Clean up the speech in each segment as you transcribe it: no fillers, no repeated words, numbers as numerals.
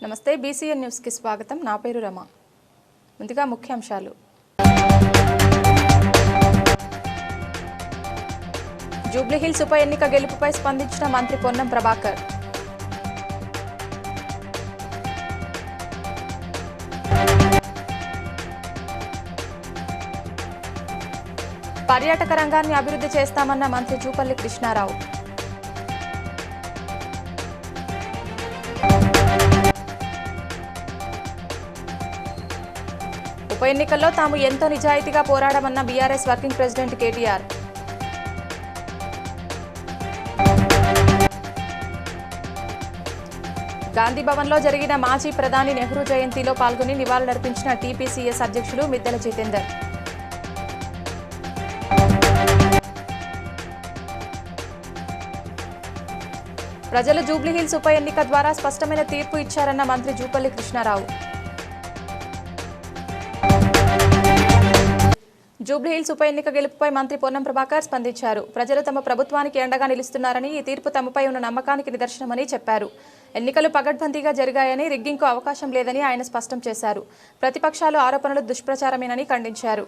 నమస్తే BCN news కి స్వాగతం. నా పేరు రమ. ముందుగా ముఖ్యాంశాలు. జూబ్లీహిల్స్ ఉప ఎన్నిక గెలుపుపై స్పందించిన మంత్రి పొన్నం ప్రభాకర్. పర్యాటక రంగాన్ని అభివృద్ధి చేస్తామన్న మంత్రి జూపల్లి కృష్ణారావు. ఉప ఎన్నికల్లో తాము ఎంతో నిజాయితీగా పోరాడమన్న బీఆర్ఎస్ వర్కింగ్ ప్రెసిడెంట్ కేటీఆర్. గాంధీ భవన్లో జరిగిన మాజీ ప్రధాని నెహ్రూ జయంతిలో పాల్గొని నివాళులర్పించిన టీపీసీఎస్ అధ్యక్షులు మిద్దెల జితేందర్. ప్రజలు జూబ్లీహిల్స్ ఉప ఎన్నిక ద్వారా స్పష్టమైన తీర్పు ఇచ్చారన్న మంత్రి జూపల్లి కృష్ణారావు. జూబ్లీహిల్స్ ఉప ఎన్నిక గెలుపుపై మంత్రి పొన్నం ప్రభాకర్ స్పందించారు. ప్రజలు తమ ప్రభుత్వానికి అండగా నిలుస్తున్నారని, ఈ తీర్పు తమపై ఉన్న నమ్మకానికి నిదర్శనమని చెప్పారు. ఎన్నికలు పగడ్బందీగా జరిగాయని, రిగ్గింగ్కు అవకాశం లేదని ఆయన స్పష్టం చేశారు. ప్రతిపక్షాలు ఆరోపణలు దుష్ప్రచారమేనని ఖండించారు.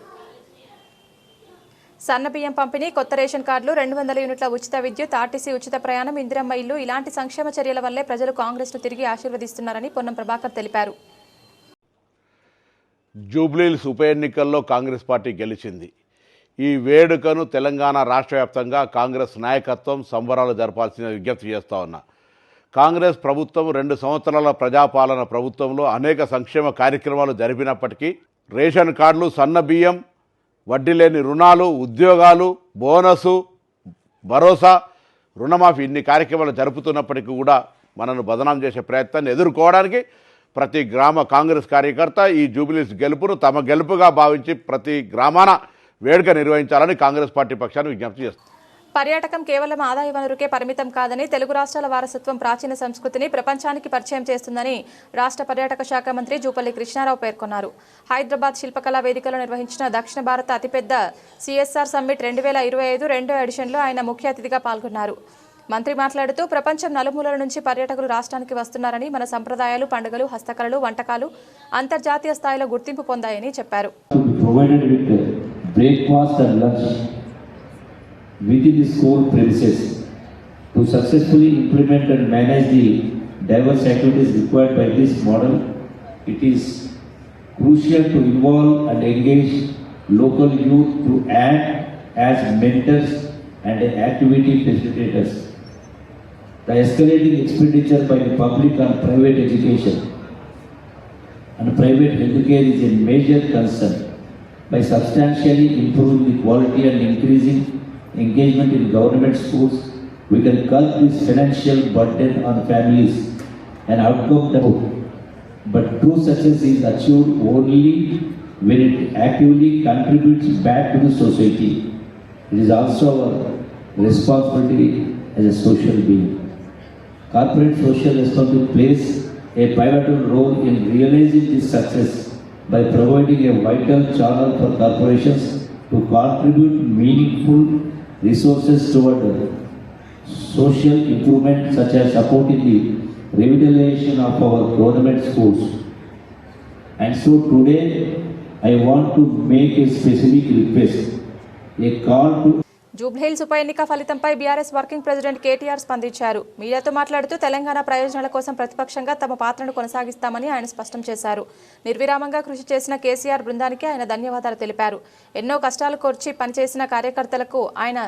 సన్నబియ్యం పంపిణీ, కొత్త రేషన్ కార్డులు, 200 యూనిట్ల ఉచిత విద్యుత్, ఆర్టీసీ ఉచిత ప్రయాణం, ఇందిరమ్మ ఇల్లు ఇలాంటి సంక్షేమ చర్యల వల్లే ప్రజలు కాంగ్రెస్ను తిరిగి ఆశీర్వదిస్తున్నారని పొన్నం ప్రభాకర్ తెలిపారు. జూబ్లీహిల్స్ ఉప ఎన్నికల్లో కాంగ్రెస్ పార్టీ గెలిచింది. ఈ వేడుకను తెలంగాణ రాష్ట్ర వ్యాప్తంగా కాంగ్రెస్ నాయకత్వం సంబరాలు జరపాల్సిన విజ్ఞప్తి చేస్తూ ఉన్నా. కాంగ్రెస్ ప్రభుత్వం 2 సంవత్సరాల ప్రజాపాలన ప్రభుత్వంలో అనేక సంక్షేమ కార్యక్రమాలు జరిపినప్పటికీ రేషన్ కార్డులు, సన్న బియ్యం, వడ్డీ లేని రుణాలు, ఉద్యోగాలు, బోనసు, భరోసా, రుణమాఫీ ఇన్ని కార్యక్రమాలు జరుపుతున్నప్పటికీ కూడా మనను బదనాం చేసే ప్రయత్నాన్ని ఎదుర్కోవడానికి ప్రతి గ్రామ కాంగ్రెస్ కార్యకర్త ఈ జూబ్లీహిల్స్ గెలుపును తమ గెలుపుగా భావించి ప్రతి గ్రామాన వేడుక నిర్వహించాలని కాంగ్రెస్ పార్టీ పక్షాన్ని విజ్ఞప్తి చేస్తుంది. పర్యాటకం కేవలం ఆదాయ వనరుకే పరిమితం కాదని, తెలుగు రాష్ట్రాల వారసత్వం, ప్రాచీన సంస్కృతిని ప్రపంచానికి పరిచయం చేస్తుందని రాష్ట్ర పర్యాటక శాఖ మంత్రి జూపల్లి కృష్ణారావు పేర్కొన్నారు. హైదరాబాద్ శిల్పకళా వేదికలో నిర్వహించిన దక్షిణ భారత అతిపెద్ద సిఎస్ఆర్ సమ్మిట్ 2025 రెండో ఎడిషన్లో ఆయన ముఖ్య అతిథిగా పాల్గొన్నారు. మంత్రి మాట్లాడుతూ, ప్రపంచం నలుమూలల నుంచి పర్యాటకులు రాష్ట్రానికి వస్తున్నారని, మన సంప్రదాయాలు, పండుగలు, హస్తకళలు, వంటకాలు అంతర్జాతీయ స్థాయిలో గుర్తింపు పొందాయని చెప్పారు. Within the school premises to successfully implement and manage the diverse activities required by this model, it is crucial to involve and engage local youth to act as mentors and activity facilitators. The escalating expenditure by the public on private education and private healthcare is a major concern. By substantially improving the quality and increasing engagement in government schools, we can cut this financial burden on families and outcome the hope. But true success is achieved only when it actively contributes back to the society. It is also our responsibility as a social being. Corporate social responsibility plays a pivotal role in realizing this success by providing a vital channel for corporations to contribute meaningful resources toward social improvement, such as supporting the revitalization of our government schools. And so today I want to make a specific request, a call to Jubilee Hills ఉప ఎన్నిక ఫలితంపై BRS working president KTR స్పందించారు. మీడియాతో మాట్లాడుతూ, తెలంగాణ ప్రయోజనాల కోసం ప్రతిపక్షంగా తమ పాత్రను కొనసాగిస్తామని ఆయన స్పష్టం చేశారు. నిర్విరామంగా కృషి చేసిన కేసీఆర్ బృందానికి ఆయన ధన్యవాదాలు తెలిపారు. ఎన్నో కష్టాలు కోర్చి పనిచేసిన కార్యకర్తలకు ఆయన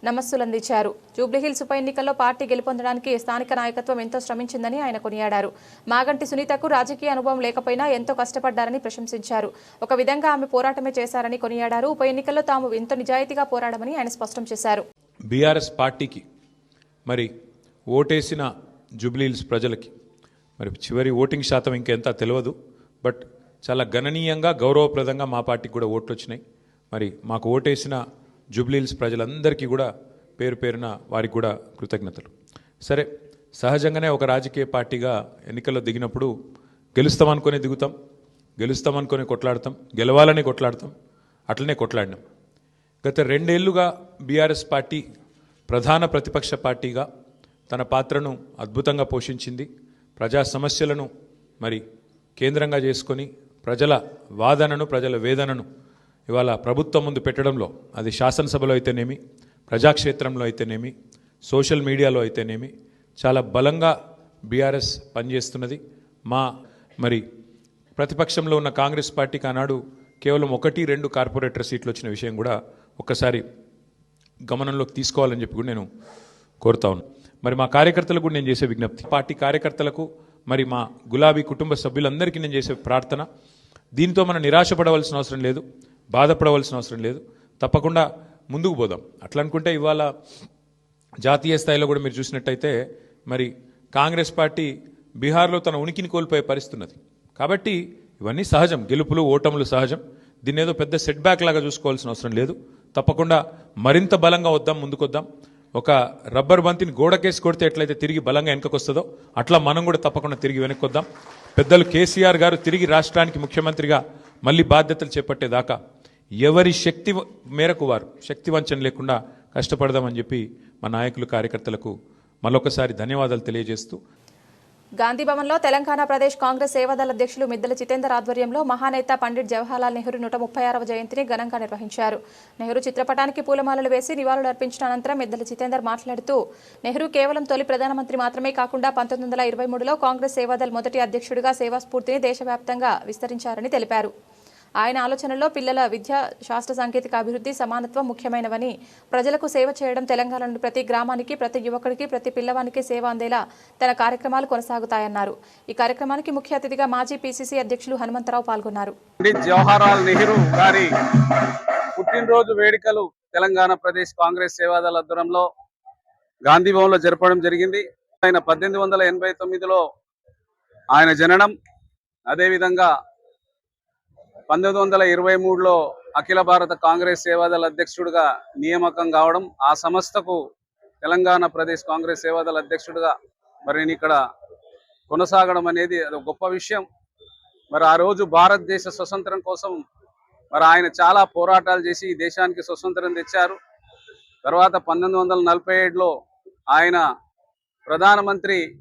నమస్సులందించారు. జూబ్లీహిల్స్ ఉప ఎన్నికల్లో పార్టీ గెలుపొందడానికి స్థానిక నాయకత్వం ఎంతో శ్రమించిందని ఆయన కొనియాడారు. మాగంటి సునీతకు రాజకీయ అనుభవం లేకపోయినా ఎంతో కష్టపడ్డారని ప్రశంసించారు. ఒక విధంగా ఆమె పోరాటమే చేశారని కొనియాడారు. ఉప ఎన్నికల్లో తాము ఎంతో నిజాయితీగా పోరాడమని ఆయన స్పష్టం చేశారు. బీఆర్ఎస్ పార్టీకి మరి ఓటేసిన జూబ్లీహిల్స్ ప్రజలకి మరి చివరి ఓటింగ్ శాతం ఇంకెంత తెలియదు, బట్ చాలా గణనీయంగా గౌరవప్రదంగా మా పార్టీకి కూడా ఓట్లు వచ్చినాయి. మరి మాకు ఓటేసిన జూబ్లీహిల్స్ ప్రజలందరికీ కూడా పేరు పేరున వారికి కూడా కృతజ్ఞతలు. సరే, సహజంగానే ఒక రాజకీయ పార్టీగా ఎన్నికల్లో దిగినప్పుడు గెలుస్తామనుకొని దిగుతాం, గెలుస్తామనుకొని కొట్లాడతాం, గెలవాలని కొట్లాడతాం, అట్లనే కొట్లాడినాం. గత 2 ఏళ్లుగా బీఆర్ఎస్ పార్టీ ప్రధాన ప్రతిపక్ష పార్టీగా తన పాత్రను అద్భుతంగా పోషించింది. ప్రజా సమస్యలను మరి కేంద్రంగా చేసుకొని ప్రజల వాదనను ప్రజల వేదనను ఇవాళ ప్రభుత్వం ముందు పెట్టడంలో అది శాసనసభలో అయితేనేమి ప్రజాక్షేత్రంలో అయితేనేమి సోషల్ మీడియాలో అయితేనేమి చాలా బలంగా బీఆర్ఎస్ పనిచేస్తున్నది. మరి ప్రతిపక్షంలో ఉన్న కాంగ్రెస్ పార్టీకి ఆనాడు కేవలం 1-2 కార్పొరేటర్ సీట్లు వచ్చిన విషయం కూడా ఒక్కసారి గమనంలోకి తీసుకోవాలని చెప్పి కూడా నేను కోరుతా ఉన్నాను. మరి మా కార్యకర్తలకు కూడా నేను చేసే విజ్ఞప్తి, పార్టీ కార్యకర్తలకు మరి మా గులాబీ కుటుంబ సభ్యులందరికీ నేను చేసే ప్రార్థన, దీంతో మనం నిరాశపడవలసిన అవసరం లేదు, బాధపడవలసిన అవసరం లేదు, తప్పకుండా ముందుకు పోదాం. అట్లా అనుకుంటే ఇవాళ జాతీయ స్థాయిలో కూడా మీరు చూసినట్టయితే మరి కాంగ్రెస్ పార్టీ బీహార్లో తన ఉనికిని కోల్పోయే పరిస్థితి ఉన్నది. కాబట్టి ఇవన్నీ సహజం, గెలుపులు ఓటములు సహజం. దీన్ని ఏదో పెద్ద సెట్ బ్యాక్ లాగా చూసుకోవాల్సిన అవసరం లేదు. తప్పకుండా మరింత బలంగా వద్దాం, ముందుకొద్దాం. ఒక రబ్బర్ బంతిని గోడకేసి కొడితే ఎట్లయితే తిరిగి బలంగా వెనకకొస్తుందో అట్లా మనం కూడా తప్పకుండా తిరిగి వెనక్కొద్దాం. పెద్దలు కేసీఆర్ గారు తిరిగి రాష్ట్రానికి ముఖ్యమంత్రిగా మళ్ళీ బాధ్యతలు చేపట్టేదాకా ఎవరి శక్తి మేరకు వారు శక్తి వంచన లేకుండా కష్టపడదామని చెప్పి మా నాయకులు కార్యకర్తలకు మరొకసారి ధన్యవాదాలు తెలియజేస్తూ, గాంధీ భవన్లో తెలంగాణ ప్రదేశ్ కాంగ్రెస్ సేవాదళ అధ్యక్షులు మిద్దెల జితేందర్ ఆధ్వర్యంలో మహానేత పండిట్ జవహర్లాల్ నెహ్రూ 136వ జయంతిని ఘనంగా నిర్వహించారు. నెహ్రూ చిత్రపటానికి పూలమాలలు వేసి నివాళులు అర్పించిన అనంతరం మిద్దెల జితేందర్ మాట్లాడుతూ, నెహ్రూ కేవలం తొలి ప్రధానమంత్రి మాత్రమే కాకుండా 1923లో కాంగ్రెస్ సేవాదళ్ మొదటి అధ్యక్షుడిగా సేవాస్ఫూర్తిని దేశవ్యాప్తంగా విస్తరించారని తెలిపారు. ఆయన ఆలోచనల్లో పిల్లల విద్య, శాస్త్ర సాంకేతిక అభివృద్ధి, సమానత్వం ముఖ్యమైనవని, ప్రజలకు సేవ చేయడం, తెలంగాణలోని ప్రతి గ్రామానికి, ప్రతి యువకుడికి, ప్రతి పిల్లవానికి సేవ అందేలా తన కార్యక్రమాలు కొనసాగుతాయన్నారు. ఈ కార్యక్రమానికి ముఖ్య అతిథిగా మాజీ పీసీసీ అధ్యక్షులు హనుమంతరావు పాల్గొన్నారు. జవహర్లాల్ నెహ్రూ గారి పుట్టినరోజు వేడుకలు తెలంగాణ ప్రదేశ్ కాంగ్రెస్ సేవాదళ ఆధ్వర్యంలో గాంధీ భవన్లో జరపడం జరిగింది. ఆయన 1889లో ఆయన జననం, అదేవిధంగా 1923లో అఖిల భారత కాంగ్రెస్ సేవాదళ అధ్యక్షుడిగా నియామకం కావడం, ఆ సంస్థకు తెలంగాణ ప్రదేశ్ కాంగ్రెస్ సేవాదళ అధ్యక్షుడిగా మరి నేను ఇక్కడ కొనసాగడం అనేది అది గొప్ప విషయం. మరి ఆ రోజు భారతదేశ స్వతంత్రం కోసం మరి ఆయన చాలా పోరాటాలు చేసి ఈ దేశానికి స్వతంత్రం తెచ్చారు. తర్వాత 1947లో ఆయన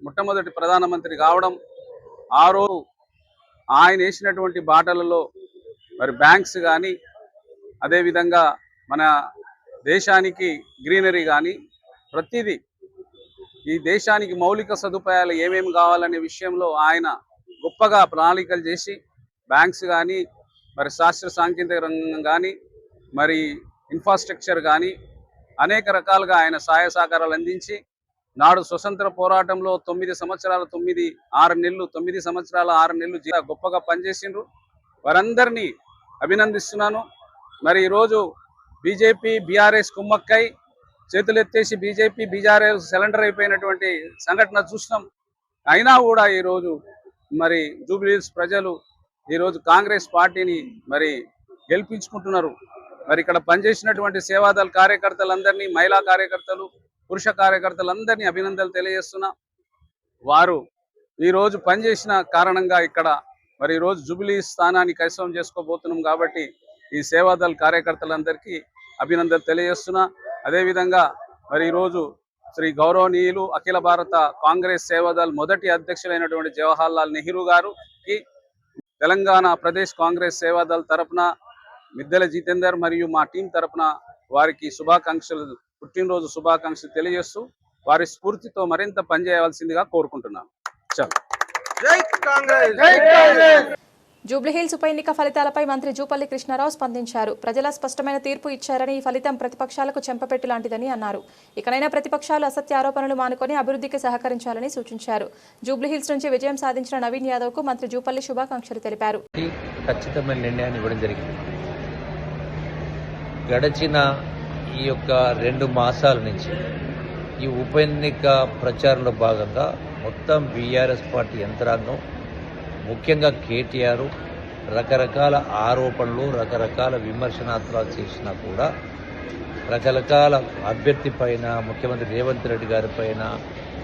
మొట్టమొదటి ప్రధానమంత్రి కావడం, ఆ రోజు ఆయన వేసినటువంటి బాటలలో మరి బ్యాంక్స్ కానీ, అదేవిధంగా మన దేశానికి గ్రీనరీ కానీ, ప్రతిదీ ఈ దేశానికి మౌలిక సదుపాయాలు ఏమేమి కావాలనే విషయంలో ఆయన గొప్పగా ప్రణాళికలు చేసి, బ్యాంక్స్ కానీ, మరి శాస్త్ర సాంకేతిక రంగం కానీ, మరి ఇన్ఫ్రాస్ట్రక్చర్ కానీ అనేక రకాలుగా ఆయన సహాయ సహకారాలు అందించి నాడు స్వతంత్ర పోరాటంలో 9 సంవత్సరాల 9 సంవత్సరాల 6 నెలలు గొప్పగా పనిచేసిండ్రు. వారందరినీ అభినందిస్తున్నాను. మరి ఈరోజు బీజేపీ బీఆర్ఎస్ కుమ్మక్కై చేతులెత్తేసి బీజేపీ బీఆర్ఎస్ సిలిండర్ అయిపోయినటువంటి సంఘటన చూసినాం. అయినా కూడా ఈరోజు మరి జూబ్లీహిల్స్ ప్రజలు ఈరోజు కాంగ్రెస్ పార్టీని మరి గెలిపించుకుంటున్నారు. మరి ఇక్కడ పనిచేసినటువంటి సేవాదళ కార్యకర్తలందరినీ, మహిళా కార్యకర్తలు, పురుష కార్యకర్తలందరినీ అభినందనలు తెలియజేస్తున్నా. వారు ఈరోజు పనిచేసిన కారణంగా ఇక్కడ మరి ఈరోజు జూబ్లీ స్థానాన్ని కైవసం చేసుకోబోతున్నాం. కాబట్టి ఈ సేవాదళ కార్యకర్తలందరికీ అభినందనలు తెలియజేస్తున్నా. అదేవిధంగా మరి ఈరోజు శ్రీ గౌరవనీయులు అఖిల భారత కాంగ్రెస్ సేవాదళ్ మొదటి అధ్యక్షులైనటువంటి జవహర్లాల్ నెహ్రూ గారికి తెలంగాణ ప్రదేశ్ కాంగ్రెస్ సేవాదళ్ తరపున మిద్దెల జితేందర్ మరియు మా టీం తరపున వారికి పుట్టినరోజు శుభాకాంక్షలు తెలియజేస్తూ వారి స్ఫూర్తితో మరింత పనిచేయవలసిందిగా కోరుకుంటున్నాను. జూబ్లీహిల్స్ ఉప ఎన్నిక ఫలితాలపై మంత్రి జూపల్లి కృష్ణారావు స్పందించారు. ప్రజల స్పష్టమైన తీర్పు ఇచ్చారని, ఈ ఫలితం ప్రతిపక్షాలకు చెంపపెట్టు లాంటిదని అన్నారు. ఇకనైనా ప్రతిపక్షాలు అసత్య ఆరోపణలు మానుకొని అభివృద్ధికి సహకరించాలని సూచించారు. జూబ్లీహిల్స్ నుంచి విజయం సాధించిన నవీన్ యాదవ్ కు మంత్రి జూపల్లి శుభాకాంక్షలు తెలిపారు. ఖచ్చితమైన నిర్ణయాన్ని ఇవ్వడం జరిగింది. గడిచిన ఈ యొక్క 2 మాసాల నుంచి ఈ ఉప ఎన్నిక ప్రచారంలో భాగంగా మొత్తం బీఆర్ఎస్ పార్టీ యంత్రాంగం, ముఖ్యంగా కేటీఆర్ రకరకాల ఆరోపణలు, రకరకాల విమర్శనాత్మకాలు చేసినా కూడా రకరకాల అభ్యర్థి పైన, ముఖ్యమంత్రి రేవంత్ రెడ్డి గారి పైన,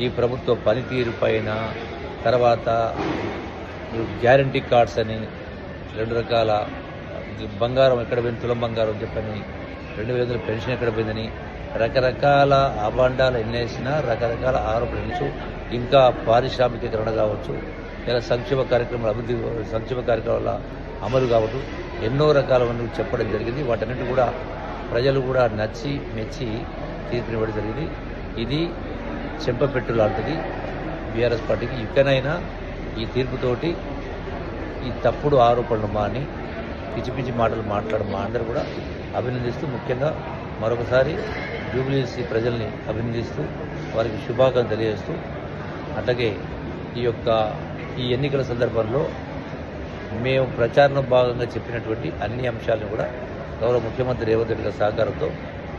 ఈ ప్రభుత్వ పనితీరు పైన, తర్వాత గ్యారంటీ కార్డ్స్ అని 2 రకాల బంగారం ఎక్కడ పోయింది, తులం బంగారం చెప్పని, 2000 పెన్షన్ ఎక్కడ పోయిందని రకరకాల అభాండాలు ఎన్నేసినా, రకరకాల ఆరోపణలు, ఇంకా పారిశ్రామికీకరణ కావచ్చు, ఇలా సంక్షేమ కార్యక్రమాల అమలు కావడం ఎన్నో రకాలవన్నీ చెప్పడం జరిగింది. వాటన్నిటి కూడా ప్రజలు కూడా నచ్చి మెచ్చి తీర్పునివ్వడం జరిగింది. ఇది చెంపపెట్టు లాంటిది బీఆర్ఎస్ పార్టీకి. ఇకనైనా ఈ తీర్పుతోటి ఈ తప్పుడు ఆరోపణలు మాని పిచ్చి పిచ్చి మాటలు మాట్లాడడం మా అందరూ కూడా అభినందిస్తూ, ముఖ్యంగా మరొకసారి జూబ్లీహిల్స్ ప్రజల్ని అభినందిస్తూ వారికి శుభాకాంక్షలు తెలియజేస్తూ, అట్లాగే ఈ ఎన్నికల సందర్భంలో మేము ప్రచారంలో భాగంగా చెప్పినటువంటి అన్ని అంశాలను కూడా గౌరవ ముఖ్యమంత్రి రేవంత్ రెడ్డి గారి సహకారంతో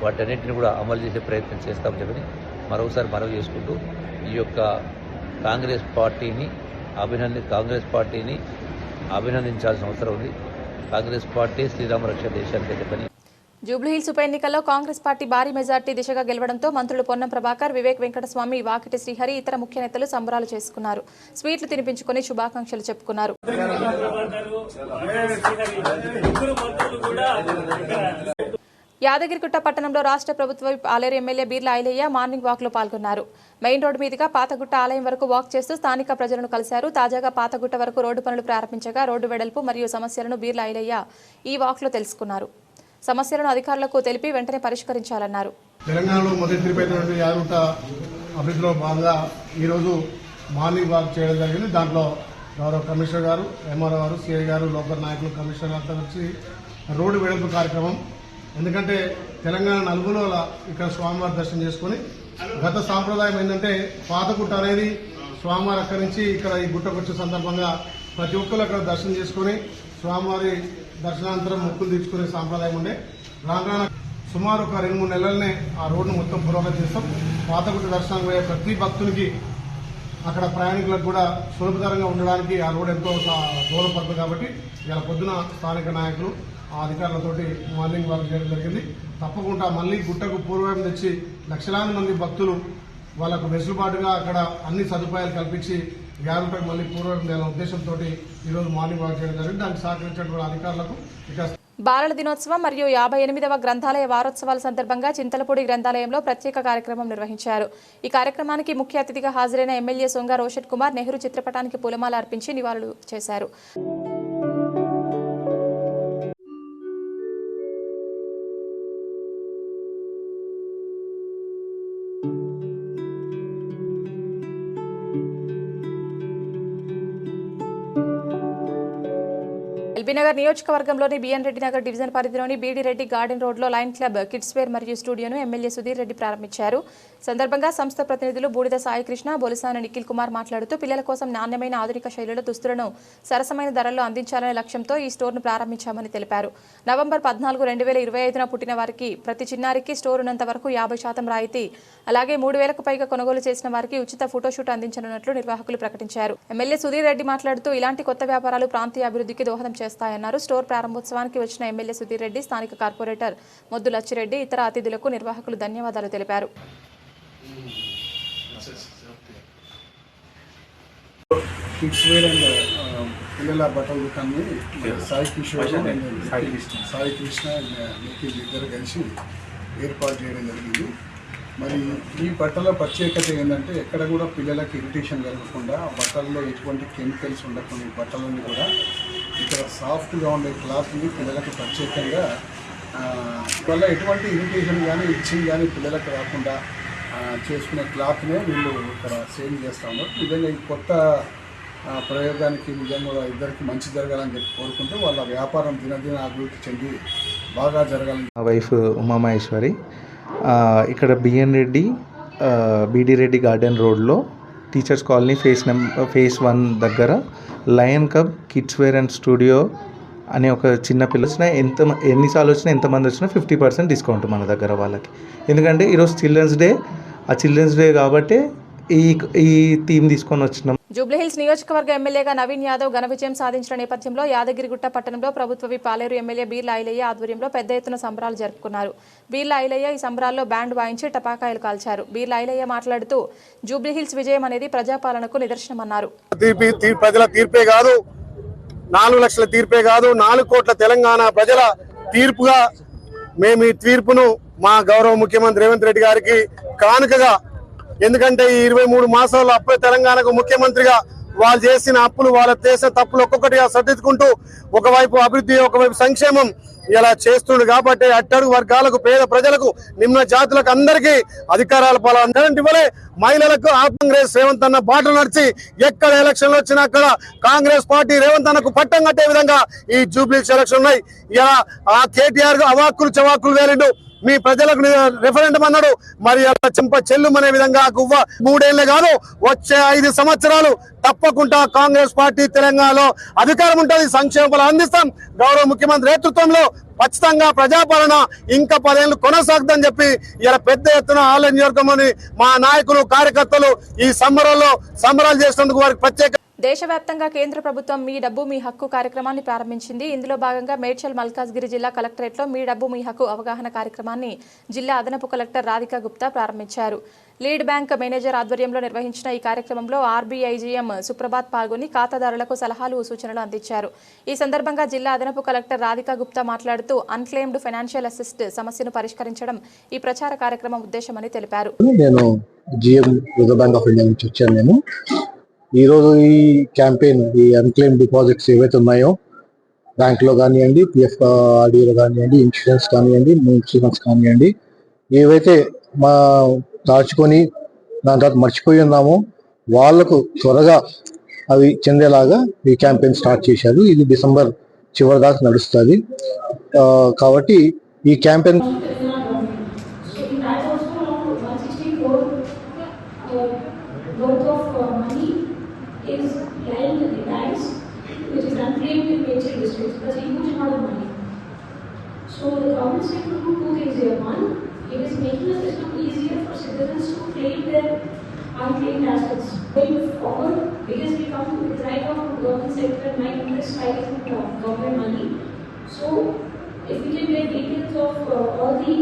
వాటన్నింటిని కూడా అమలు చేసే ప్రయత్నం చేస్తామని చెప్పని మరొకసారి మనవి చేసుకుంటూ కాంగ్రెస్ పార్టీని అభినందించాల్సిన అవసరం ఉంది. కాంగ్రెస్ పార్టీ శ్రీరామ రక్ష దేశానికి చెప్పని. జూబ్లీహిల్స్ ఉప ఎన్నికల్లో కాంగ్రెస్ పార్టీ భారీ మెజార్టీ దిశగా గెలవడంతో మంత్రులు పొన్నం ప్రభాకర్, వివేక్ వెంకటస్వామి, వాకిటి శ్రీహరి ఇతర ముఖ్య నేతలు సంబరాలు చేసుకున్నారు. స్వీట్లు తినిపించుకుని శుభాకాంక్షలు చెప్పుకున్నారు. యాదగిరిగుట్ట పట్టణంలో రాష్ట్ర ప్రభుత్వ ఆలేరు ఎమ్మెల్యే బీర్ల ఐలయ్య మార్నింగ్ వాక్లో పాల్గొన్నారు. మెయిన్ రోడ్డు మీదుగా పాతగుట్ట ఆలయం వరకు వాక్ చేస్తూ స్థానిక ప్రజలను కలిశారు. తాజాగా పాతగుట్ట వరకు రోడ్డు పనులు ప్రారంభించగా రోడ్డు వెడల్పు మరియు సమస్యలను బీర్ల ఐలయ్య ఈ వాక్లో తెలుసుకున్నారు. సమస్యలను అధికారులకు తెలిపి వెంటనే పరిష్కరించాలన్నారు. తెలంగాణలో మొదటి తిరుపతి యాదగిరిగుట్ట అభివృద్ధిలో భాగంగా ఈరోజు మార్నింగ్ వాక్ చేయడం జరిగింది. దాంట్లో గౌరవ కమిషనర్ గారు, ఎంఆర్ఓ గారు, సిఐ గారు, లోకల్ నాయకులు, కమిషనర్ గారితో వచ్చి రోడ్డు వెడల్పు కార్యక్రమం. ఎందుకంటే తెలంగాణ నలుగురుల ఇక్కడ స్వామివారి దర్శనం చేసుకుని, గత సాంప్రదాయం ఏంటంటే పాతగుట్ట అనేది స్వామివారి అక్కడి నుంచి ఇక్కడ ఈ గుట్టకు వచ్చే సందర్భంగా ప్రతి ఒక్కరు అక్కడ దర్శనం చేసుకుని స్వామివారి దర్శనానంతరం మొక్కులు తీర్చుకునే సాంప్రదాయం ఉండే. రాను సుమారు ఒక 2-3 నెలలనే ఆ రోడ్డును మొత్తం పురోగతి చేస్తాం. పాతగుట్ట దర్శనానికి పోయే ప్రతి భక్తునికి అక్కడ ప్రయాణికులకు కూడా సులభతరంగా ఉండడానికి ఆ రోడ్ ఎంతో దూరపడుతుంది. కాబట్టి ఇలా పొద్దున స్థానిక నాయకులు ఆ అధికారులతోటి మార్నింగ్ వాక్ చేయడం జరిగింది. తప్పకుండా మళ్ళీ గుట్టకు పూర్వం తెచ్చి లక్షలాది మంది భక్తులు వాళ్ళకు వెసులుబాటుగా అక్కడ అన్ని సదుపాయాలు కల్పించి యాదగిరిగుట్టకు మళ్ళీ పూర్వం చేయాలనే ఉద్దేశంతో ఈరోజు మార్నింగ్ వాక్ చేయడం జరిగింది. దానికి సహకరించినటువంటి అధికారులకు ఇక బాలల దినోత్సవం మరియు 58వ గ్రంథాలయ వారోత్సవాల సందర్భంగా చింతలపూడి గ్రంథాలయంలో ప్రత్యేక కార్యక్రమం నిర్వహించారు. ఈ కార్యక్రమానికి ముఖ్య అతిథిగా హాజరైన ఎమ్మెల్యే సొంగ రోషత్ కుమార్ నెహ్రూ చిత్రపటానికి పూలమాల అర్పించి నివాళులు చేశారు. ఎల్బీనగర్ నియోజకవర్గంలోని బిఎన్ రెడ్డి నగర్ డివిజన్ పరిధిలోని బీడీ రెడ్డి గార్డెన్ రోడ్లో లయన్ క్లబ్, కిడ్స్ వేర్ మరియు స్టూడియోను ఎమ్మెల్యే సుధీర్ రెడ్డి ప్రారంభించారు. సందర్భంగా సంస్థ ప్రతినిధులు బూడిద సాయికృష్ణ, బొలిసాన నిఖిల్ కుమార్ మాట్లాడుతూ పిల్లల కోసం నాణ్యమైన ఆధునిక శైలిలో దుస్తులను సరసమైన ధరల్లో అందించాలనే లక్ష్యంతో ఈ స్టోర్ను ప్రారంభించామని తెలిపారు. నవంబర్ 14, 2025న పుట్టిన వారికి ప్రతి చిన్నారికి స్టోర్ ఉన్నంత వరకు 50% రాయితీ, అలాగే 3000కు పైగా కొనుగోలు చేసిన వారికి ఉచిత ఫోటోషూట్ అందించనున్నట్లు నిర్వాహకులు ప్రకటించారు. ఎమ్మెల్యే సుధీర్ రెడ్డి మాట్లాడుతూ ఇలాంటి కొత్త వ్యాపారాలు ప్రాంతీయ అభివృద్ధికి దోహదం చేస్తాయన్నారు. స్టోర్ ప్రారంభోత్సవానికి వచ్చిన ఎమ్మెల్యే సుధీర్ రెడ్డి, స్థానిక కార్పొరేటర్ మొద్దు లచ్చిరెడ్డి, ఇతర అతిథులకు నిర్వాహకులు ధన్యవాదాలు తెలిపారు. కిడ్స్ వేర్ అండ్ పిల్లల బట్టల దుకాణాన్ని సాయి కృష్ణ నిఖిల్ ఇద్దరు కలిసి ఏర్పాటు చేయడం జరిగింది. మరి ఈ బట్టల ప్రత్యేకత ఏంటంటే ఎక్కడ కూడా పిల్లలకి ఇరిటేషన్ కలగకుండా, బట్టల్లో ఎటువంటి కెమికల్స్ ఉండకుండా ఈ బట్టలన్నీ కూడా ఇక్కడ సాఫ్ట్గా ఉండే క్లాత్ని పిల్లలకు ప్రత్యేకంగా వల్ల ఎటువంటి ఇరిటేషన్ కానీ ఇచ్చింగ్ కానీ పిల్లలకు రాకుండా చేసుకునే క్లాత్నే వీళ్ళు ఇక్కడ సేల్ చేస్తూ ఉన్నారు. నిజంగా ఈ కొత్త ప్రయోగానికి నిజంగా ఇద్దరికి మంచి జరగాలని చెప్పి కోరుకుంటూ వాళ్ళ వ్యాపారం దినదిన అభివృద్ధి చెంది బాగా జరగాలని. వైఫ్ ఉమామహేశ్వరి ఇక్కడ BN Reddy BD Reddy garden రోడ్లో టీచర్స్ కాలనీ ఫేస్ 1 దగ్గర lion club, kids wear and studio అనే ఒక చిన్న పిల్ల వచ్చినా ఎన్నిసార్లు వచ్చినా ఎంతమంది వచ్చినా 50% డిస్కౌంట్ మన దగ్గర వాళ్ళకి. ఎందుకంటే ఈరోజు చిల్డ్రన్స్ డే, ఆ చిల్డ్రన్స్ డే కాబట్టి ఈ థీమ్ తీసుకొని వచ్చినాం. జూబ్లీహిల్స్ నియోజకవర్గ ఎమ్మెల్యేగా నవీన్ యాదవ్ ఘన విజయం సాధించిన నేపథ్యంలో యాదగిరిగుట్ట పట్టణంలో ప్రభుత్వ విప్ ఆలేరు ఎమ్మెల్యే బీర్ల ఐలయ్య ఆధ్వర్యంలో పెద్ద ఎత్తున సంబరాలు జరుపుకున్నారు. బీర్ల ఐలయ్య ఈ సంబరాల్లో బ్యాండ్ వాయించి టపాకాయలు కాల్చారు. బీర్ల ఐలయ్య మాట్లాడుతూ జూబ్లీహిల్స్ విజయం అనేది ప్రజాపాలనకు నిదర్శనమన్నారు. ప్రజల తీర్పే కాదు, 4 లక్షల తీర్పే కాదు, 4 కోట్ల తెలంగాణ ప్రజల తీర్పుగా మేము ఈ తీర్పును మా గౌరవ ముఖ్యమంత్రి రేవంత్ రెడ్డి గారికి కానుకగా, ఎందుకంటే ఈ 23 మాసాల్లో అప్పుడే తెలంగాణకు ముఖ్యమంత్రిగా వాళ్ళు చేసిన అప్పులు, వాళ్ళ చేసిన తప్పులు ఒక్కొక్కటిగా సర్దిద్దుకుంటూ ఒకవైపు అభివృద్ధి, ఒకవైపు సంక్షేమం ఇలా చేస్తుండు. కాబట్టి అట్టడుగు వర్గాలకు, పేద ప్రజలకు, నిమ్న జాతులకు అందరికీ అధికారాల పాలన వలె మహిళలకు కాంగ్రెస్ రేవంత్ అన్న బాటలు నడిచి ఎక్కడ ఎలక్షన్లు వచ్చినా అక్కడ కాంగ్రెస్ పార్టీ రేవంత్ అన్నకు పట్టం కట్టే విధంగా ఈ జూబ్లీ ఎలక్షన్ ఉన్నాయి. ఇలా ఆ కేటీఆర్ అవాక్కులు చవాక్కులు వేరిండు. మీ ప్రజలకు రెఫరెండం అన్నాడు, మరి అలా చెంప చెల్లుమనే విధంగా గువ్వ 3 ఏళ్లే కాదు వచ్చే 5 సంవత్సరాలు తప్పకుండా కాంగ్రెస్ పార్టీ తెలంగాణలో అధికారం ఉంటుంది. సంక్షేమ ఫలాలు అందిస్తాం. గౌరవ ముఖ్యమంత్రి నేతృత్వంలో ఖచ్చితంగా ప్రజాపాలన ఇంకా 10 ఏళ్లు కొనసాగుతుందని చెప్పి ఇలా పెద్ద ఎత్తున ఆలయ నియోజకవర్గంలోని మా నాయకులు, కార్యకర్తలు ఈ సంబరాలు చేసినందుకు వారికి ప్రత్యేక. దేశవ్యాప్తంగా కేంద్ర ప్రభుత్వం మీ డబ్బు మీ హక్కు కార్యక్రమాన్ని ప్రారంభించింది. ఇందులో భాగంగా మేడ్చల్ మల్కాజ్గిరి జిల్లా కలెక్టరేట్లో మీ డబ్బు మీ హక్కు అవగాహన కార్యక్రమాన్ని జిల్లా అదనపు కలెక్టర్ రాధికా గుప్తా ప్రారంభించారు. లీడ్ బ్యాంక్ మేనేజర్ ఆధ్వర్యంలో నిర్వహించిన ఈ కార్యక్రమంలో ఆర్బీఐజీఎం సుప్రభాత్ పాల్గొని ఖాతాదారులకు సలహాలు, సూచనలు అందించారు. ఈ సందర్భంగా జిల్లా అదనపు కలెక్టర్ రాధికా గుప్తా మాట్లాడుతూ అన్క్లెయిమ్డ్ ఫైనాన్షియల్ అసిస్ట్ సమస్యను పరిష్కరించడం ఈ ప్రచార కార్యక్రమం ఉద్దేశమని తెలిపారు. నేను GM reserve bank of India నుంచి వచ్చాను. నేను ఈరోజు ఈ క్యాంపెయిన్, ఈ అన్క్లెయిమ్ డిపాజిట్స్ ఏవైతే ఉన్నాయో బ్యాంక్లో కానివ్వండి, పిఎఫ్ ఆర్డీలో కానివ్వండి, ఇన్సూరెన్స్ కానివ్వండి, ఇన్సూరెన్స్ కానివ్వండి, ఏవైతే మా దాచుకొని దాని తర్వాత మర్చిపోయి ఉన్నామో వాళ్లకు త్వరగా అవి చెందేలాగా ఈ క్యాంపెయిన్ స్టార్ట్ చేశారు. ఇది డిసెంబర్ చివరి దాకా నడుస్తుంది. కాబట్టి ఈ campaign So the government is trying to do 2 things here. One, it is making the system easier for citizens to claim their unclaimed assets. Going forward, because we come with right off from the government sector, my interest lies in government money. So if we can get details of all the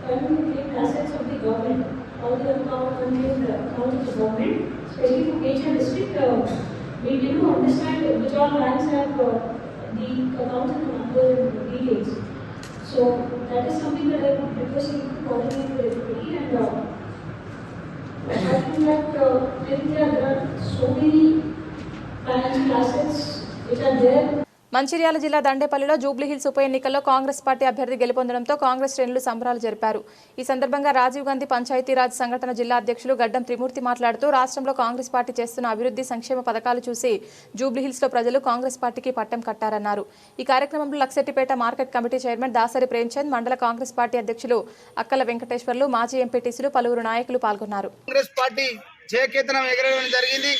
unclaimed assets of the government, all the unclaimed accounts of the government, especially for Mecha district, we need to understand which all banks have the accounts and numbers and details. So that is something that I would request you to coordinate with everybody. And apart from that, there are so many financial assets which are there. Mancherial జిల్లా దండేపల్లిలో జూబ్లీహిల్స్ ఉప ఎన్నికల్లో Congress party అభ్యర్థి గెలుపొందడంతో కాంగ్రెస్ శ్రేణులు సంబరాలు జరిపారు. ఈ సందర్భంగా రాజీవ్ గాంధీ పంచాయతీరాజ్ సంఘటన జిల్లా అధ్యక్షులు గడ్డం త్రిమూర్తి మాట్లాడుతూ రాష్ట్రంలో కాంగ్రెస్ పార్టీ చేస్తున్న అభివృద్ధి, సంక్షేమ పథకాలు చూసి జూబ్లీహిల్స్లో ప్రజలు కాంగ్రెస్ పార్టీకి పట్టం కట్టారన్నారు. ఈ కార్యక్రమంలో Luxettipet market committee chairman Dasari Premchand, మండల కాంగ్రెస్ పార్టీ అధ్యక్షులు అక్కల వెంకటేశ్వర్లు, మాజీ ఎంపీటీసీలు, పలువురు నాయకులు పాల్గొన్నారు. కాంగ్రెస్ పార్టీ జయకేతనం ఎగరవేయడం జరిగింది.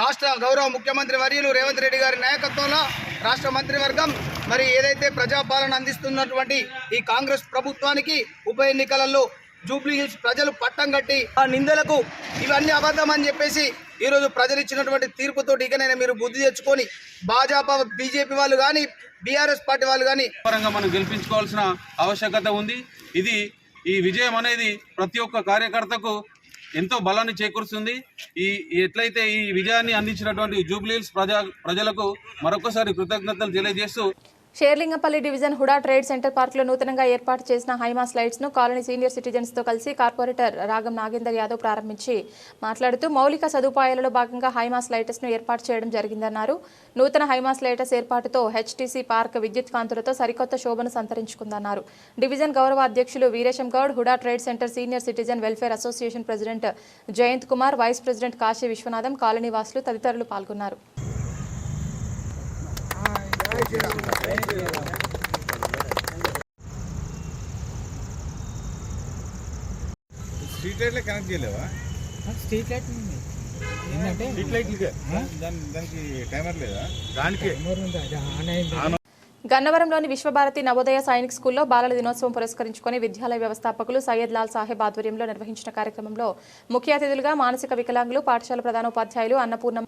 రాష్ట్ర గౌరవ ముఖ్యమంత్రి వర్యులు రేవంత్ రెడ్డి గారి నాయకత్వంలో రాష్ట్ర మంత్రివర్గం మరి ఏదైతే ప్రజాపాలన అందిస్తున్నటువంటి ఈ కాంగ్రెస్ ప్రభుత్వానికి ఉప ఎన్నికలలో జూబ్లీహిల్స్ ప్రజలు పట్టం కట్టి ఆ నిందలకు ఇవన్నీ అబద్ధం అని చెప్పేసి ఈరోజు ప్రజలు ఇచ్చినటువంటి తీర్పుతో ఇకనైనా మీరు బుద్ధి తెచ్చుకొని భాజపా, బీజేపీ వాళ్ళు కానీ, బీఆర్ఎస్ పార్టీ వాళ్ళు కానీ పరంగా మనం గెలిపించుకోవాల్సిన ఆవశ్యకత ఉంది. ఈ విజయం అనేది ప్రతి ఒక్క కార్యకర్తకు ఎంతో బలాన్ని చేకూరుస్తుంది. ఎట్లయితే ఈ విజయాన్ని అందించినటువంటి జూబ్లీహిల్స్ ప్రజలకు మరొకసారి కృతజ్ఞతలు తెలియజేస్తూ Serilingampally division HUDA trade centre పార్క్లో నూతనంగా ఏర్పాటు చేసిన హైమాస్ లైట్స్ను కాలనీ సీనియర్ సిటిజన్స్తో కలిసి కార్పొరేటర్ రాగం నాగేందర్ యాదవ్ ప్రారంభించి మాట్లాడుతూ మౌలిక సదుపాయాలలో భాగంగా హైమాస్ లైట్స్ను ఏర్పాటు చేయడం జరిగిందన్నారు. నూతన హైమాస్ లైట్స్ ఏర్పాటుతో హెచ్టీసీ పార్క్ విద్యుత్ కాంతులతో సరికొత్త శోభను సంతరించుకుందన్నారు. డివిజన్ గౌరవ అధ్యక్షులు Veeresham Goud, HUDA trade centre senior citizen welfare association president Jayanth Kumar, vice president Kashi Viswanatham, colony వాసులు తదితరులు పాల్గొన్నారు. స్ట్రీట్ లైట్లే కనెక్ట్ చేయలేవా? స్ట్రీట్ లైట్ ఏంటంటే స్ట్రీట్ లైట్లకే దానికి టైమర్ లేదా? దానికి గన్నవరంలోని విశ్వభారతి నవోదయ సైనిక్ స్కూల్లో బాలల దినోత్సవం పురస్కరించుకుని విద్యాలయ వ్యవస్థాపకులు సయ్యద్ లాల్ సాహెబ్ ఆధ్వర్యంలో నిర్వహించిన కార్యక్రమంలో ముఖ్య అతిథులుగా మానసిక వికలాంగులు, పాఠశాల ప్రధానోపాధ్యాయులు అన్నపూర్ణ,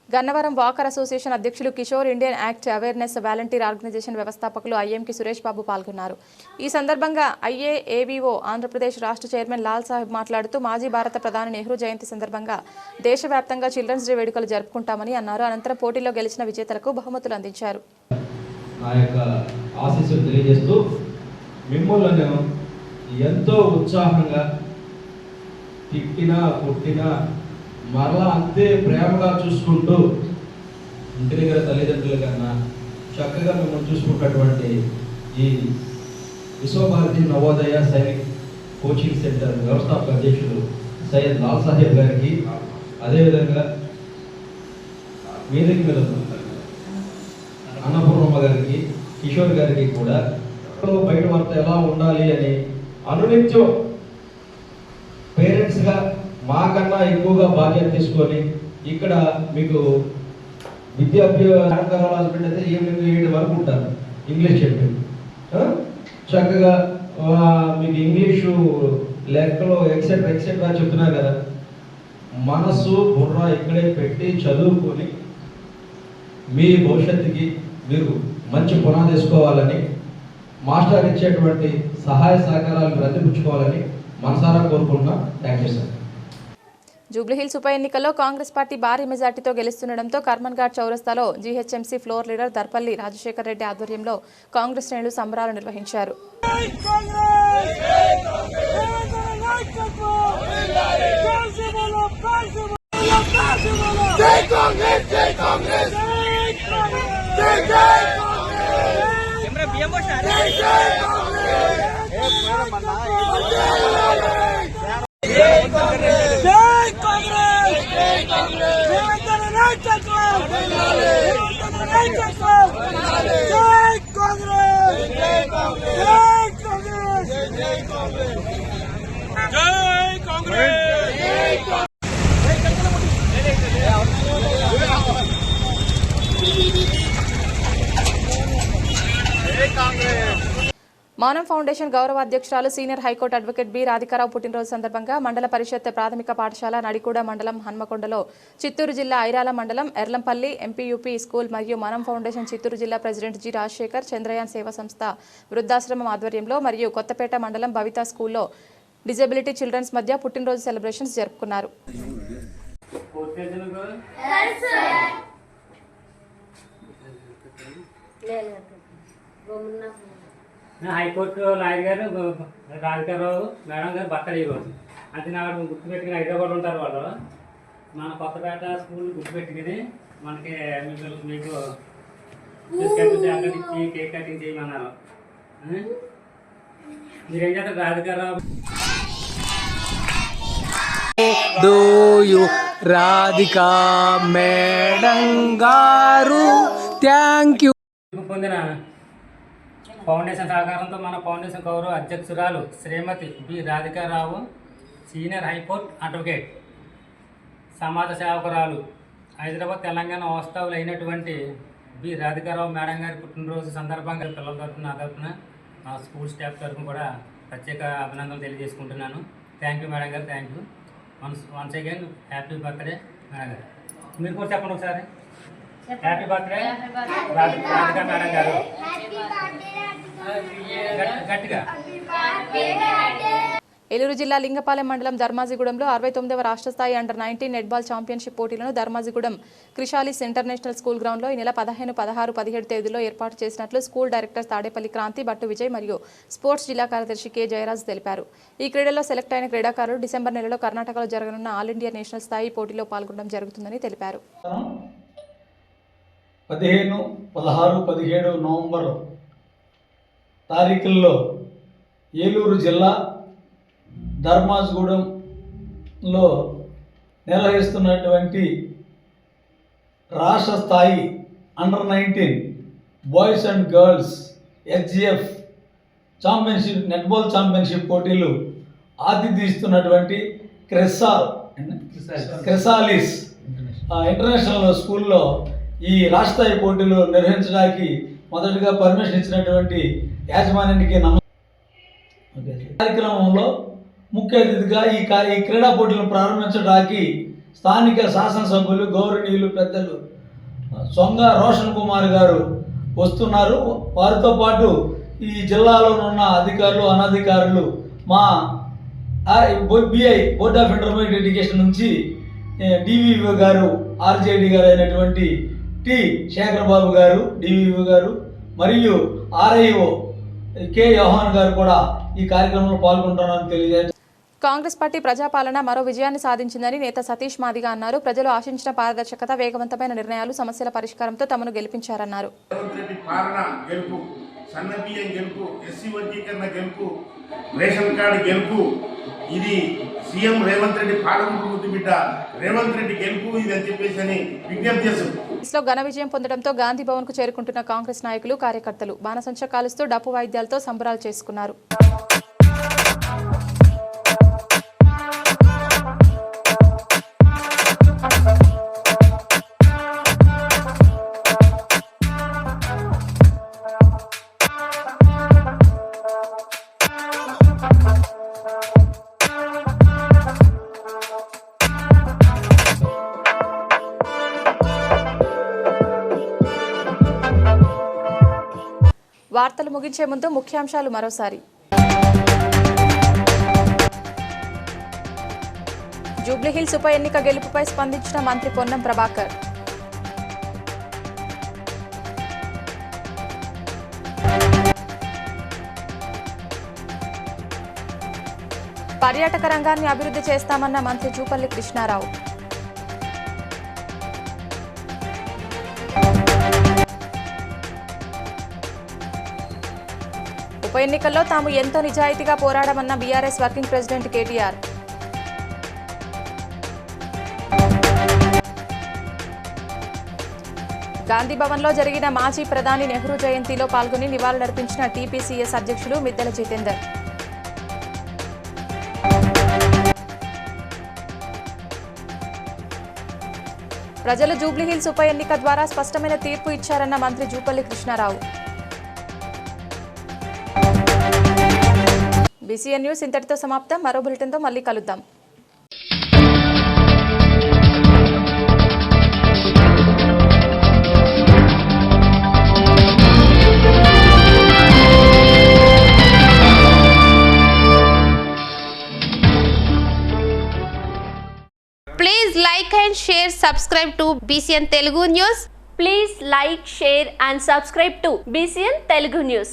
గన్నవరం వాకర్ అసోసియేషన్ అధ్యక్షులు Kishore, Indian act awareness volunteer organisation వ్యవస్థాపకులు ఐఎంకి సురేష్ బాబు పాల్గొన్నారు. ఈ సందర్భంగా ఐఏఏవీఓ ఆంధ్రప్రదేశ్ రాష్ట్ర చైర్మన్ లాల్ సాహెబ్ మాట్లాడుతూ మాజీ భారత ప్రధాని నెహ్రూ జయంతి సందర్భంగా దేశవ్యాప్తంగా చిల్డ్రన్స్ డే వేడుకలు జరుపుకుంటామని అన్నారు. అనంతరం పోటీలో గెలిచిన విజేతలకు బహుమతులు అందించారు. ఎంతో ఉత్సాహంగా తిట్టినా కొట్టినా మరలా అంతే ప్రేమగా చూసుకుంటూ ఇంటి దగ్గర తల్లిదండ్రుల కన్నా చక్కగా మిమ్మల్ని చూసుకుంటున్నటువంటి ఈ విశ్వభారతి నవోదయ సైనిక్ కోచింగ్ సెంటర్ వ్యవస్థాపక అధ్యక్షుడు సయ్యద్ లాల్ సాహెబ్ గారికి, అదేవిధంగా వేదిక మీద అన్నపూర్ణమ్మ గారికి, కిషోర్ గారికి కూడా బయట వార్త ఎలా ఉండాలి అని అనునిత్యం పేరెంట్స్గా మాకన్నా ఎక్కువగా బాధ్యత తీసుకొని ఇక్కడ మీకు విద్యాభ్యాసం హాస్పిటల్ అయితే 7 వరకు ఉంటారు ఇంగ్లీష్ చెప్పి చక్కగా మీకు ఇంగ్లీషు లెక్కలు ఎక్సెట్రా చెప్తున్నారు కదా. మనసు బుర్ర ఇక్కడే పెట్టి చదువుకొని మీ భవిష్యత్తుకి మీరు మంచి పునాది వేసుకోవాలని, మాస్టర్ ఇచ్చేటువంటి సహాయ సహకారాలు మీరు అందిపుచ్చుకోవాలని మనసారా కోరుకుంటున్నా. Thank you sir. జూబ్లీహిల్స్ ఉప ఎన్నికల్లో కాంగ్రెస్ పార్టీ భారీ మెజార్టీతో గెలుస్తుండటంతో కర్మన్ ఘాట్ చౌరస్తాలో GHMC floor leader Darpalli Rajasekhar Reddy ఆధ్వర్యంలో కాంగ్రెస్ శ్రేణులు సంబరాలు నిర్వహించారు. మానం ఫౌండేషన్ గౌరవ అధ్యక్షురాలు senior high court advocate B Radhika Rao పుట్టినరోజు సందర్భంగా మండల పరిషత్ ప్రాథమిక పాఠశాల నడికూడ మండలం హన్మకొండలో, చిత్తూరు జిల్లా ఐరాల మండలం ఎర్లంపల్లి ఎంపీయూపీ స్కూల్ మరియు మానం ఫౌండేషన్ చిత్తూరు జిల్లా ప్రెసిడెంట్ జి రాజశేఖర్, చంద్రయాన్ సేవా సంస్థ వృద్ధాశ్రమం ఆధ్వర్యంలో మరియు కొత్తపేట మండలం భవితా స్కూల్లో డిజబిలిటీ చిల్డ్రన్స్ మధ్య పుట్టినరోజు సెలబ్రేషన్స్ జరుపుకున్నారు. హైకోర్టు లాయర్ గారు రాధికారావు మేడం గారు బర్త్డే ఈరోజు. అంటే నాకు గుర్తుపెట్టుకుని హైదరాబాద్ ఉంటారు వాళ్ళు. మన కొత్తపేట స్కూల్ గుర్తుపెట్టుకుని మనకి మీకు ఇచ్చి కేక్ కటింగ్ చేయమన్నారు. మీరేం చేస్తారు రాధికారావు? రాధికా మేడం గారు థ్యాంక్ యూ. పొందిన ఫౌండేషన్ సహకారంతో మన ఫౌండేషన్ గౌరవ అధ్యక్షురాలు శ్రీమతి బి రాధికారావు, సీనియర్ హైకోర్టు అడ్వకేట్, సమాజ సేవకురాలు, హైదరాబాద్ తెలంగాణ వాస్తవులు అయినటువంటి బి రాధికారావు మేడం గారి పుట్టినరోజు సందర్భంగా పిల్లల తరఫున నా తరఫున మా స్కూల్ స్టాఫ్ తరఫున కూడా ప్రత్యేక అభినందనలు తెలియజేసుకుంటున్నాను. థ్యాంక్ యూ మేడం గారు, thank you. Once again happy birthday madam గారు. మీరు కూడా చెప్పండి ఒకసారి. హ్యాపీ బర్త్డే రాధికా మేడం గారు. గట్టిగా. ఏలూరు జిల్లా లింగపాలెం మండలం ధర్మాజిగూడెంలో 69వ రాష్ట్ర స్థాయి అండర్-19 నెట్బాల్ ఛాంపియన్షిప్ పోటీలను ధర్మాజిగూడెం క్రిషాలిస్ ఇంటర్నేషనల్ స్కూల్ గ్రౌండ్లో ఈ నెల 15, 16, 17 తేదీల్లో ఏర్పాటు చేసినట్లు స్కూల్ డైరెక్టర్ తాడేపల్లి క్రాంతి, భట్టు విజయ్ మరియు స్పోర్ట్స్ జిల్లా కార్యదర్శి కె జయరాజ్ తెలిపారు. ఈ క్రీడల్లో సెలెక్ట్ అయిన క్రీడాకారులు డిసెంబర్ నెలలో కర్ణాటకలో జరగనున్న ఆల్ ఇండియా నేషనల్ స్థాయి పోటీలో పాల్గొనడం జరుగుతుందని తెలిపారు. 15, 16, 17 నవంబర్ తారీఖుల్లో ఏలూరు జిల్లా ధర్మాజిగూడెంలో నిర్వహిస్తున్నటువంటి రాష్ట్ర స్థాయి under-19 boys and girls HGF championship netball championship పోటీలు ఆతిథ్యిస్తున్నటువంటి క్రిసాలిస్ ఇంటర్నేషనల్ స్కూల్లో ఈ రాష్ట్ర స్థాయి పోటీలు నిర్వహించడానికి మొదటిగా పర్మిషన్ ఇచ్చినటువంటి యాజమాన్యానికి కార్యక్రమంలో ముఖ్య అతిథిగా ఈ క్రీడా పోటీలను ప్రారంభించడానికి స్థానిక శాసనసభ్యులు గౌరవనీయులు పెద్దలు సొంగ రోషన్ కుమార్ గారు వస్తున్నారు. వారితో పాటు ఈ జిల్లాలో ఉన్న అధికారులు, అనధికారులు, మా BI board of intermediate education నుంచి డివివి గారు, ఆర్జేడి గారు అయినటువంటి టి శేఖర్ బాబు గారు, డివివి గారు మరియు ఆర్ఐఓ కె యోహాన్ గారు కూడా ఈ కార్యక్రమంలో పాల్గొంటున్నారని తెలియజేస్తారు. కాంగ్రెస్ పార్టీ ప్రజాపాలన మరో విజయాన్ని సాధించిందని నేత సతీష్ మాదిగ అన్నారు. ప్రజలు ఆశించిన పారదర్శకత, వేగవంతమైన నిర్ణయాలు, సమస్యల పరిష్కారంతో తమను గెలిపించారన్నారు. సన్నబియ్యం గెలుపు, ఎస్సీ వర్గీకరణ గెలుపు, రేషన్ కార్డు గెలుపు, ఇది సీఎం రేవంత్ రెడ్డి పాలనకు ముద్దు బిడ్డ రేవంత్ రెడ్డి గెలుపు ఇది అని చెప్పేసి విజ్ఞప్తి చేస్తున్నారు. ఘన విజయం పొందడంతో గాంధీ భవన్ కు చేరుకుంటున్న కాంగ్రెస్ నాయకులు, కార్యకర్తలు బాణసంచ కాలుస్తూ డప్పు వాయిద్యాలతో సంబరాలు చేసుకున్నారు. వార్తలు ముగించే ముందు ముఖ్యాంశాలు మరోసారి. జూబ్లీహిల్స్ ఉప ఎన్నిక గెలుపుపై స్పందించిన మంత్రి పొన్నం ప్రభాకర్. పర్యాటక రంగాన్ని అభివృద్ధి చేస్తామన్న మంత్రి జూపల్లి కృష్ణారావు. ఉప ఎన్నికల్లో తాము ఎంతో నిజాయితీగా పోరాడమన్న బీఆర్ఎస్ వర్కింగ్ ప్రెసిడెంట్ కేటీఆర్. గాంధీ భవన్లో జరిగిన మాజీ ప్రధాని నెహ్రూ జయంతిలో పాల్గొని నివాళులర్పించిన టీపీసీఎస్ అధ్యక్షులు మిద్దెల జితేందర్. ప్రజలు జూబ్లీహిల్స్ ఉప ఎన్నిక ద్వారా స్పష్టమైన తీర్పు ఇచ్చారన్న మంత్రి జూపల్లి కృష్ణారావు. బీసీఎన్ న్యూస్ ఇంతటితో సమాప్తం. మరో బులెటిన్తో మళ్ళీ కలుద్దాం. Please like and share, subscribe to BCN Telugu News. Please like, share and subscribe to BCN Telugu News.